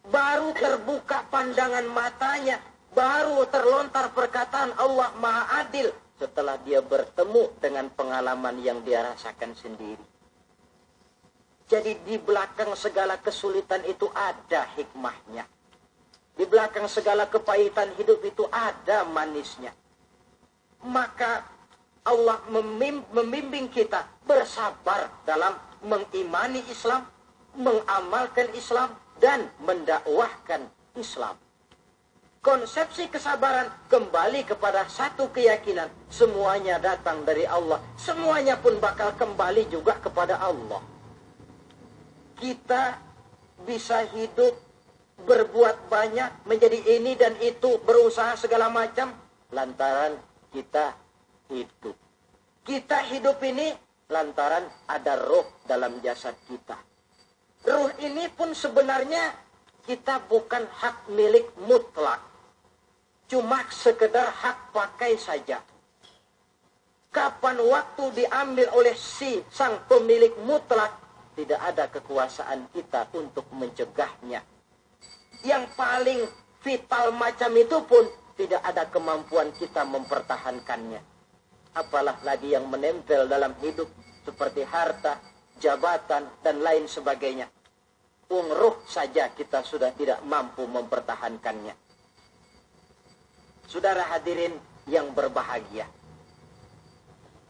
Baru terbuka pandangan matanya, baru terlontar perkataan Allah Maha Adil, setelah dia bertemu dengan pengalaman yang dia rasakan sendiri. Jadi di belakang segala kesulitan itu ada hikmahnya. Di belakang segala kepahitan hidup itu ada manisnya. Maka Allah membimbing kita bersabar dalam mengimani Islam, mengamalkan Islam, dan mendakwahkan Islam. Konsepsi kesabaran kembali kepada satu keyakinan. Semuanya datang dari Allah. Semuanya pun bakal kembali juga kepada Allah. Kita bisa hidup, berbuat banyak, menjadi ini dan itu, berusaha segala macam, lantaran kita hidup. Kita hidup ini lantaran ada roh dalam jasad kita. Ruh ini pun sebenarnya kita bukan hak milik mutlak. Cuma sekedar hak pakai saja. Kapan waktu diambil oleh sang pemilik mutlak, tidak ada kekuasaan kita untuk mencegahnya. Yang paling vital macam itu pun tidak ada kemampuan kita mempertahankannya. Apalah lagi yang menempel dalam hidup seperti harta, jabatan, dan lain sebagainya. Ruh saja kita sudah tidak mampu mempertahankannya. Saudara hadirin yang berbahagia,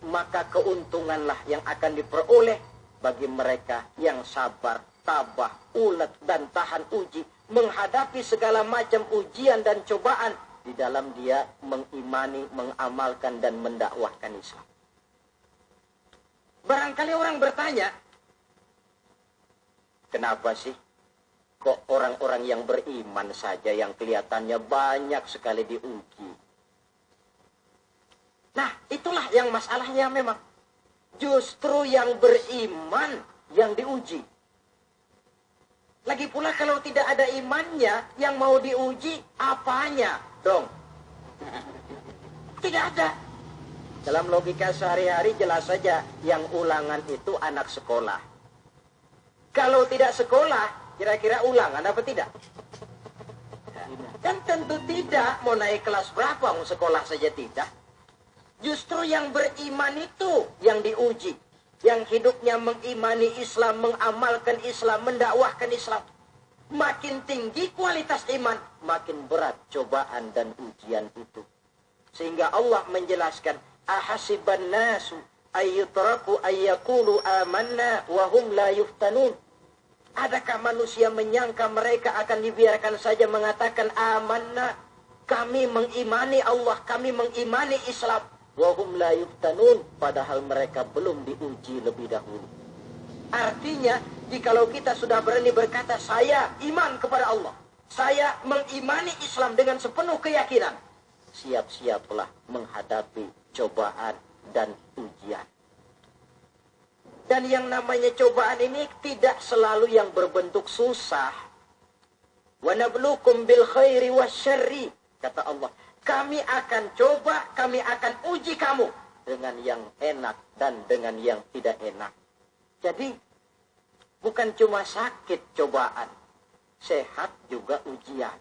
maka keuntunganlah yang akan diperoleh bagi mereka yang sabar, tabah, ulet, dan tahan uji, menghadapi segala macam ujian dan cobaan di dalam dia mengimani, mengamalkan, dan mendakwahkan Islam. Barangkali orang bertanya, kenapa sih kok orang-orang yang beriman saja yang kelihatannya banyak sekali diuji? Nah, itulah yang masalahnya memang. Justru yang beriman yang diuji. Lagi pula kalau tidak ada imannya, yang mau diuji apanya dong? Tidak ada. Dalam logika sehari-hari jelas saja yang ulangan itu anak sekolah. Kalau tidak sekolah, kira-kira ulangan apa tidak? Kan tentu tidak. Mau naik kelas berapa, mau sekolah saja tidak. Justru yang beriman itu yang diuji. Yang hidupnya mengimani Islam, mengamalkan Islam, mendakwahkan Islam. Makin tinggi kualitas iman, makin berat cobaan dan ujian itu. Sehingga Allah menjelaskan, ahasiban nasu ayyutraku ayyakulu amanna wa hum la yuftanun. Adakah manusia menyangka mereka akan dibiarkan saja mengatakan amanna, kami mengimani Allah, kami mengimani Islam, wa hum la yuftanun, padahal mereka belum diuji lebih dahulu. Artinya, jikalau kita sudah berani berkata saya iman kepada Allah, saya mengimani Islam dengan sepenuh keyakinan, siap-siaplah menghadapi cobaan dan ujian. Dan yang namanya cobaan ini tidak selalu yang berbentuk susah. Wa nabluukum bil khairi wasyarri, kata Allah. Kami akan coba, kami akan uji kamu dengan yang enak dan dengan yang tidak enak. Jadi bukan cuma sakit cobaan, sehat juga ujian.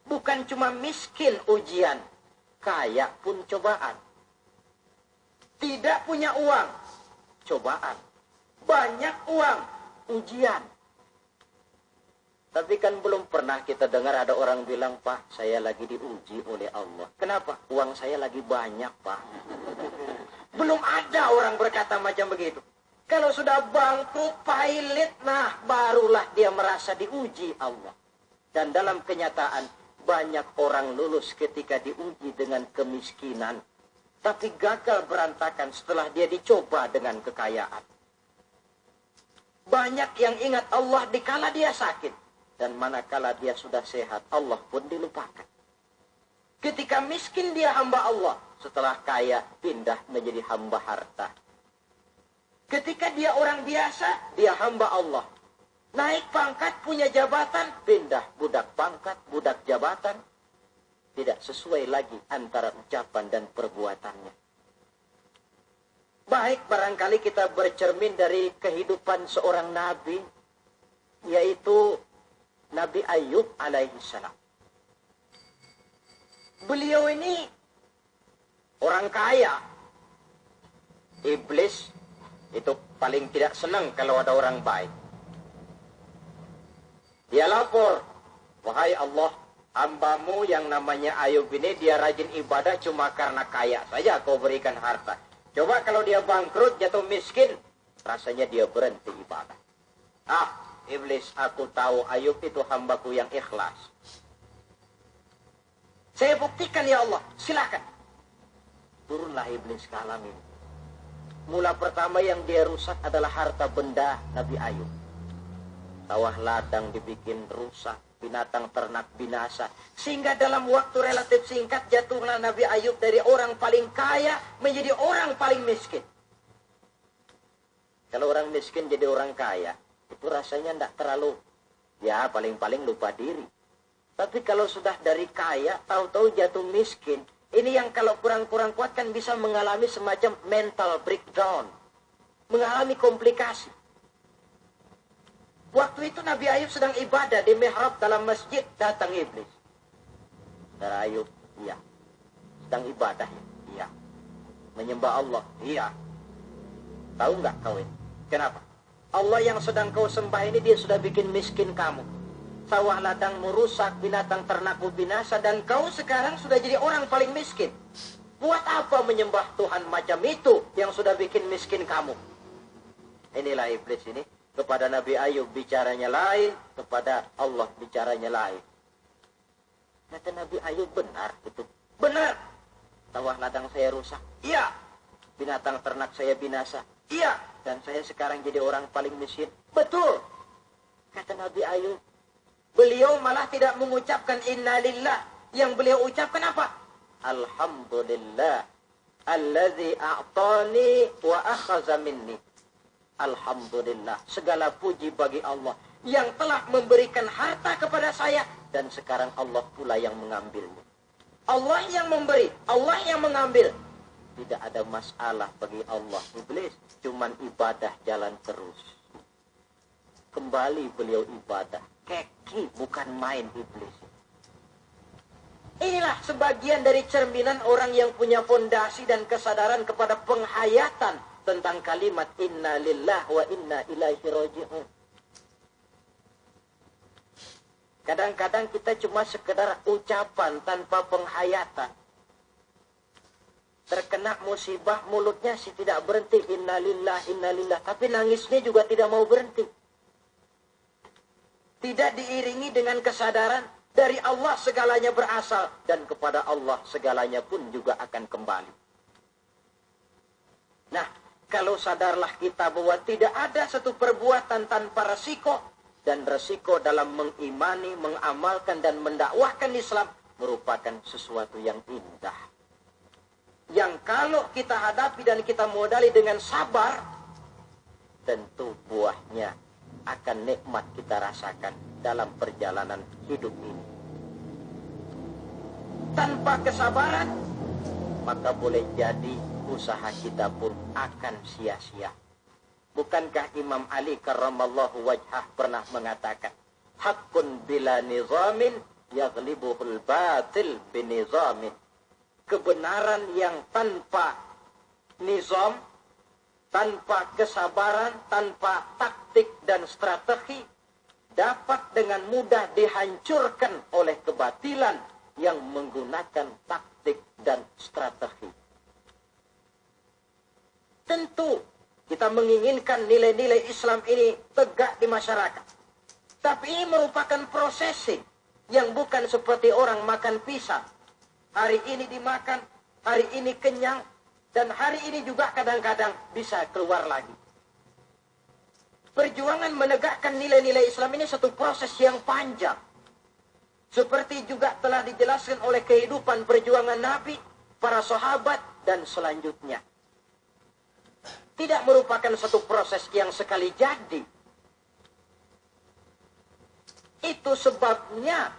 Bukan cuma miskin ujian, kaya pun cobaan. Tidak punya uang, cobaan. Banyak uang, ujian. Tapi kan belum pernah kita dengar ada orang bilang, Pak, saya lagi diuji oleh Allah. Kenapa? Uang saya lagi banyak, Pak. Belum ada orang berkata macam begitu. Kalau sudah bangkrut, pailit, nah barulah dia merasa diuji Allah. Dan dalam kenyataan, banyak orang lulus ketika diuji dengan kemiskinan, tapi gagal berantakan setelah dia dicoba dengan kekayaan. Banyak yang ingat Allah dikala dia sakit, dan manakala dia sudah sehat, Allah pun dilupakan. Ketika miskin dia hamba Allah, setelah kaya pindah menjadi hamba harta. Ketika dia orang biasa, dia hamba Allah. Naik pangkat, punya jabatan, pindah budak pangkat, budak jabatan. Tidak sesuai lagi antara ucapan dan perbuatannya. Baik, barangkali kita bercermin dari kehidupan seorang nabi, yaitu Nabi Ayub alaihi salam. Beliau ini orang kaya. Iblis itu paling tidak senang kalau ada orang baik. Dia lapor, wahai Allah, hambamu yang namanya Ayub ini dia rajin ibadah cuma karena kaya saja kau berikan harta. Coba kalau dia bangkrut, jatuh miskin, rasanya dia berhenti ibadah. Ah, Iblis, aku tahu Ayub itu hambaku yang ikhlas. Saya buktikan ya Allah, silakan. Turunlah Iblis ke alam ini. Mula pertama yang dia rusak adalah harta benda Nabi Ayub. Sawah ladang dibikin rusak, binatang ternak binasa. Sehingga dalam waktu relatif singkat jatuhlah Nabi Ayub dari orang paling kaya menjadi orang paling miskin. Kalau orang miskin jadi orang kaya, itu rasanya tidak terlalu, ya paling-paling lupa diri. Tapi kalau sudah dari kaya, tahu-tahu jatuh miskin, ini yang kalau kurang-kurang kuat kan bisa mengalami semacam mental breakdown. Mengalami komplikasi. Waktu itu Nabi Ayub sedang ibadah di mihrab dalam masjid, datang iblis. Saudara Ayub, iya. Sedang ibadah, iya. Menyembah Allah, iya. Tahu nggak kau ini? Kenapa? Allah yang sedang kau sembah ini dia sudah bikin miskin kamu. Sawah ladangmu rusak, binatang ternakmu binasa, dan kau sekarang sudah jadi orang paling miskin. Buat apa menyembah Tuhan macam itu yang sudah bikin miskin kamu? Inilah iblis ini. Kepada Nabi Ayub bicaranya lain, kepada Allah bicaranya lain. Kata Nabi Ayub, benar itu. Benar. Sawah ladang saya rusak. Iya. Binatang ternak saya binasa. Iya. Dan saya sekarang jadi orang paling miskin. Betul. Kata Nabi Ayub. Beliau malah tidak mengucapkan innalillah. Yang beliau ucapkan apa? Alhamdulillah. Allazi a'tani wa akhaza minni. Alhamdulillah, segala puji bagi Allah yang telah memberikan harta kepada saya dan sekarang Allah pula yang mengambilnya. Allah yang memberi, Allah yang mengambil. Tidak ada masalah bagi Allah. Iblis cuman ibadah jalan terus. Kembali beliau ibadah. Keki bukan main iblis. Inilah sebagian dari cerminan orang yang punya fondasi dan kesadaran kepada penghayatan tentang kalimat inna lillah wa inna ilaihi raji'un. Kadang-kadang kita cuma sekedar ucapan tanpa penghayatan. Terkena musibah, mulutnya sih tidak berhenti. Innalillah, innalillah. Tapi nangisnya juga tidak mau berhenti. Tidak diiringi dengan kesadaran dari Allah segalanya berasal. Dan kepada Allah segalanya pun juga akan kembali. Nah, kalau sadarlah kita bahwa tidak ada satu perbuatan tanpa resiko. Dan resiko dalam mengimani, mengamalkan, dan mendakwahkan Islam merupakan sesuatu yang indah. Yang kalau kita hadapi dan kita modali dengan sabar, tentu buahnya akan nikmat kita rasakan dalam perjalanan hidup ini. Tanpa kesabaran, maka boleh jadi usaha kita pun akan sia-sia. Bukankah Imam Ali karramallahu wajhah pernah mengatakan, Haqqun bila nizamin yaghlibuhul batil binizamin. Kebenaran yang tanpa nizam, tanpa kesabaran, tanpa taktik dan strategi, dapat dengan mudah dihancurkan oleh kebatilan yang menggunakan taktik dan strategi. Tentu kita menginginkan nilai-nilai Islam ini tegak di masyarakat. Tapi ini merupakan prosesing yang bukan seperti orang makan pisang. Hari ini dimakan, hari ini kenyang, dan hari ini juga kadang-kadang bisa keluar lagi. Perjuangan menegakkan nilai-nilai Islam ini satu proses yang panjang. Seperti juga telah dijelaskan oleh kehidupan perjuangan Nabi, para sahabat, dan selanjutnya. Tidak merupakan satu proses yang sekali jadi. Itu sebabnya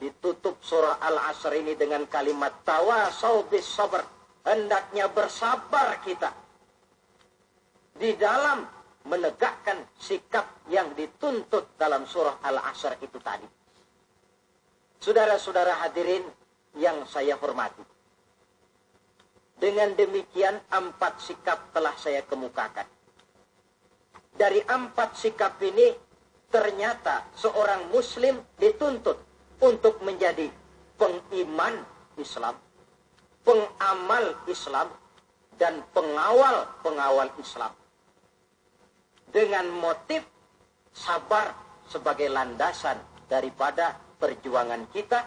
ditutup surah Al-Asr ini dengan kalimat tawasau bis sabr. Hendaknya bersabar kita di dalam menegakkan sikap yang dituntut dalam surah Al-Asr itu tadi. Saudara-saudara hadirin yang saya hormati. Dengan demikian 4 sikap telah saya kemukakan. Dari 4 sikap ini ternyata seorang muslim dituntut untuk menjadi pengiman Islam, pengamal Islam, dan pengawal Islam. Dengan motif sabar sebagai landasan daripada perjuangan kita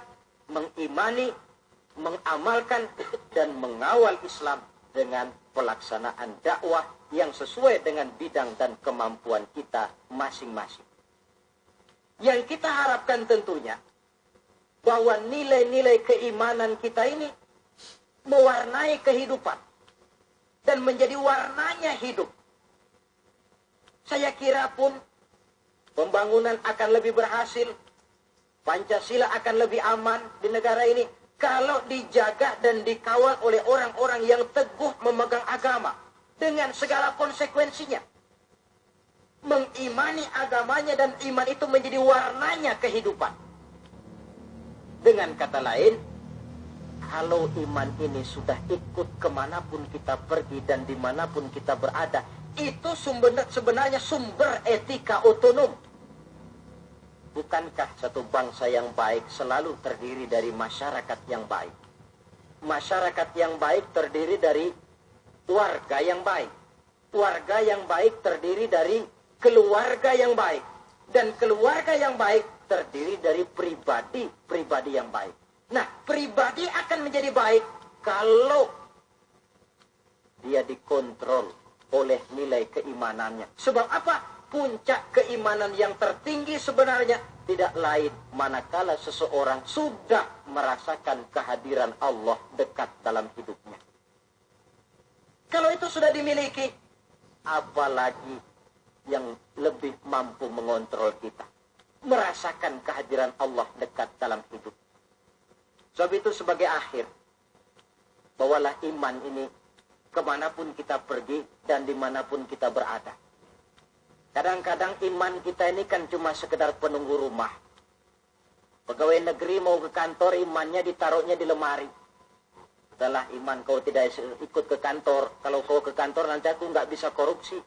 mengimani, mengamalkan, dan mengawal Islam dengan pelaksanaan dakwah yang sesuai dengan bidang dan kemampuan kita masing-masing. Yang kita harapkan tentunya bahwa nilai-nilai keimanan kita ini mewarnai kehidupan dan menjadi warnanya hidup. Saya kira pun pembangunan akan lebih berhasil, Pancasila akan lebih aman di negara ini kalau dijaga dan dikawal oleh orang-orang yang teguh memegang agama dengan segala konsekuensinya. Mengimani agamanya dan iman itu menjadi warnanya kehidupan. Dengan kata lain, kalau iman ini sudah ikut kemanapun kita pergi dan dimanapun kita berada, itu sebenarnya sumber etika otonom. Bukankah satu bangsa yang baik selalu terdiri dari masyarakat yang baik? Masyarakat yang baik terdiri dari warga yang baik. Warga yang baik terdiri dari keluarga yang baik. Dan keluarga yang baik terdiri dari pribadi yang baik. Nah, pribadi akan menjadi baik kalau dia dikontrol oleh nilai keimanannya. Sebab apa? Puncak keimanan yang tertinggi sebenarnya tidak lain manakala seseorang sudah merasakan kehadiran Allah dekat dalam hidupnya. Kalau itu sudah dimiliki, apalagi yang lebih mampu mengontrol kita. Merasakan kehadiran Allah dekat dalam hidup. Sebab itu sebagai akhir, bawalah iman ini kemanapun kita pergi dan dimanapun kita berada. Kadang-kadang iman kita ini kan cuma sekedar penunggu rumah. Pegawai negeri mau ke kantor, imannya ditaruhnya di lemari. Setelah iman kau tidak ikut ke kantor. Kalau kau ke kantor nanti aku nggak bisa korupsi.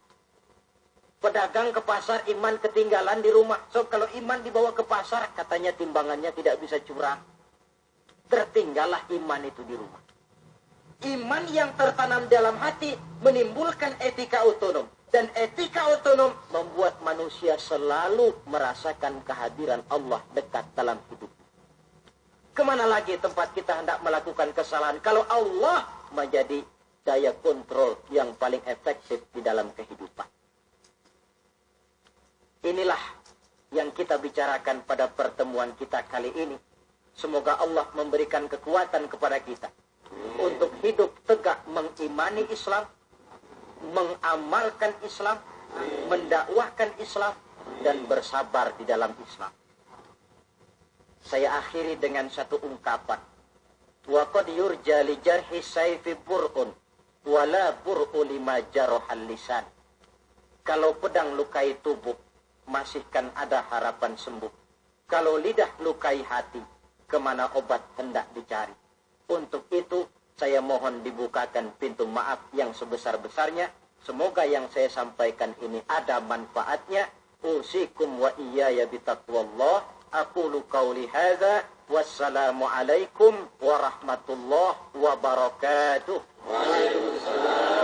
Pedagang ke pasar, iman ketinggalan di rumah. So kalau iman dibawa ke pasar, katanya timbangannya tidak bisa curang. Tertinggallah iman itu di rumah. Iman yang tertanam dalam hati menimbulkan etika otonom. Dan etika otonom membuat manusia selalu merasakan kehadiran Allah dekat dalam hidup. Kemana lagi tempat kita hendak melakukan kesalahan kalau Allah menjadi daya kontrol yang paling efektif di dalam kehidupan. Inilah yang kita bicarakan pada pertemuan kita kali ini. Semoga Allah memberikan kekuatan kepada kita untuk hidup tegak mengimani Islam, mengamalkan Islam, mendakwahkan Islam, dan bersabar di dalam Islam. Saya akhiri dengan satu ungkapan. Wa qad yurja li jarhi sayfi bur'un wa la bur'u lima jarahal lisan. Kalau pedang lukai tubuh, masih kan ada harapan sembuh. Kalau lidah lukai hati, kemana obat hendak dicari. Untuk itu, saya mohon dibukakan pintu maaf yang sebesar-besarnya. Semoga yang saya sampaikan ini ada manfaatnya. Usikum wa iyaya bitaqwallah. Aqulu qawli hadza. Wassalamu alaikum warahmatullahi wabarakatuh. Waalaikumsalam.